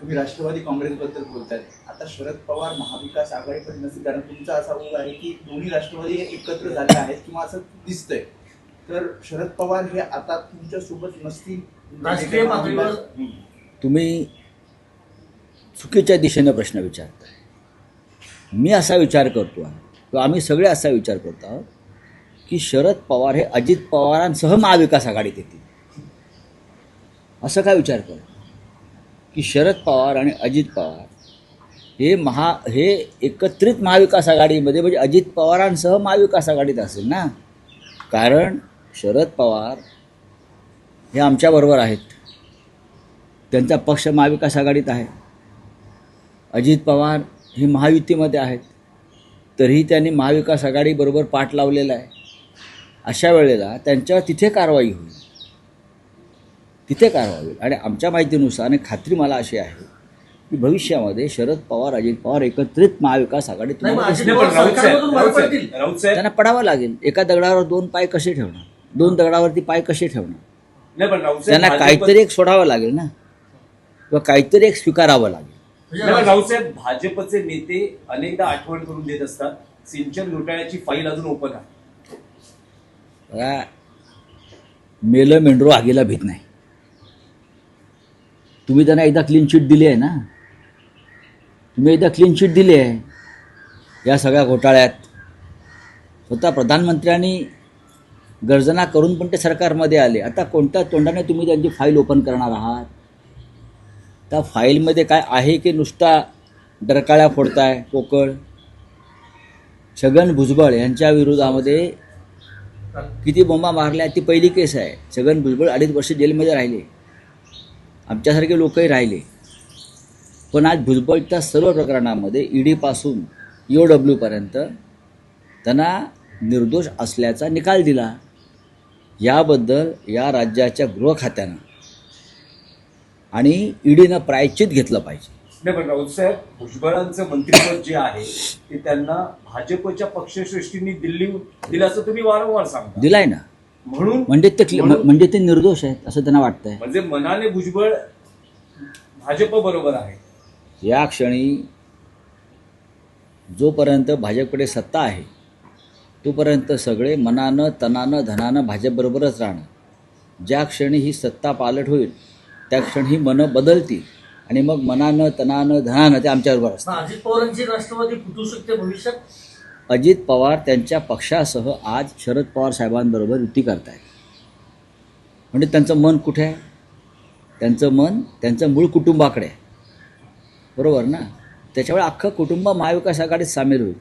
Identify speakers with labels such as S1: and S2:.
S1: तुम्ही राष्ट्रवादी काँग्रेसबद्दल बोलताय. आता शरद पवार महाविकास आघाडीकडे नसतील, कारण तुमचा असा ऊग आहे की दोन्ही राष्ट्रवादी एकत्र झाले आहेत किंवा असं दिसतंय. तर शरद पवार हे आता तुमच्या सोबत नसतील.
S2: राष्ट्रीय पातळीवर
S3: तुम्ही चुकीच्या दिशेनं प्रश्न विचारताय. मी असा विचार करतो आहे किंवा आम्ही सगळे असा विचार करतो आहोत की शरद पवार हे अजित पवारांसह महाविकास आघाडीत येतील. असं काय विचार करतो की शरद पवार आणि अजित पवार हे एकत्रित महाविकास आघाडीमध्ये, म्हणजे अजित पवारांसह महाविकास आघाडीत असेल ना. कारण शरद पवार हे आमच्याबरोबर आहेत, त्यांचा पक्ष महाविकास आघाडीत आहे. अजित पवार हे महायुतीमध्ये आहेत, तरीही त्यांनी महाविकास आघाडीबरोबर पाठ लावलेला आहे. अशा वेळेला त्यांच्यावर तिथे कारवाई होईल, आणि आमच्या माहितीनुसार आणि खात्री मला अशी आहे की भविष्यामध्ये शरद पवार अजित पवार एकत्रित महाविकास आघाडीत त्यांना पडावं लागेल. एका दगडावर दोन पाय कसे ठेवणार, दोन दगडावरती पाय कसे ठेवणार. त्यांना काहीतरी एक सोडावं लागेल ना, किंवा काहीतरी एक स्वीकारावं लागेल.
S2: राऊतसाहेब, भाजपचे नेते अनेकदा आठवण करून देत असतात, सिंचन घोटाळ्याची फाईल अजून ओपन आहे.
S3: बघा, मेलं मेंढरू आगीला भीत नाही. तुम्ही त्यांना एकदा क्लीन चिट दिली आहे ना, या सगळ्या घोटाळ्यात. स्वतः प्रधानमंत्र्यांनी गर्जना करून पण ते सरकारमध्ये आले. आता कोणत्या तोंडाने तुम्ही त्यांची फाईल ओपन करणार आहात? त्या फाईलमध्ये काय आहे की नुसता डरकाळ्या फोडताय पोकळ? छगन भुजबळ यांच्या विरोधामध्ये किती बोंबा मारल्या, ती पहिली केस आहे. छगन भुजबळ 2.5 वर्ष जेलमध्ये राहिले, आमच्यासारखे लोकही राहिले. पण आज भुजबळच्या सर्व प्रकरणामध्ये ईडीपासून EOWपर्यंत त्यांना निर्दोष असल्याचा निकाल दिला. याबद्दल या राज्याच्या गृह खात्यानं आणि ईडीनं प्रायश्चित घेतलं पाहिजे.
S2: नाही, पण राऊतसाहेब, भुजबळांचं मंत्रिपद जे आहे ते त्यांना भाजपच्या पक्षश्रेष्ठींनी दिलं असं तुम्ही वारंवार सांगता.
S3: दिलाय ना,
S2: म्हणून
S3: म्हणजे ते निर्दोष आहेत असं त्यांना वाटतंय.
S2: म्हणजे मनाने भुजबळ भाजप बरोबर आहे.
S3: या क्षणी जोपर्यंत भाजपकडे सत्ता आहे तोपर्यंत सगळे मनानं तनानं धनानं भाजपबरोबरच राहणं. ज्या क्षणी ही सत्ता पालट होईल त्या क्षणी ही मनं बदलतील आणि मग मनानं तनानं धनानं ते आमच्याबरोबर असतात.
S4: अजित पवारांची राष्ट्रवादी फुटू शकते भविष्यात.
S3: अजित पवार त्यांच्या पक्षासह आज शरद पवार साहेबांबरोबर युती करतायत. म्हणजे त्यांचं मन कुठे आहे? त्यांचं मन त्यांचं मूळ कुटुंबाकडे आहे, बरोबर ना. त्याच्यामुळे अख्खं कुटुंब महाविकास आघाडीत सामील होईल.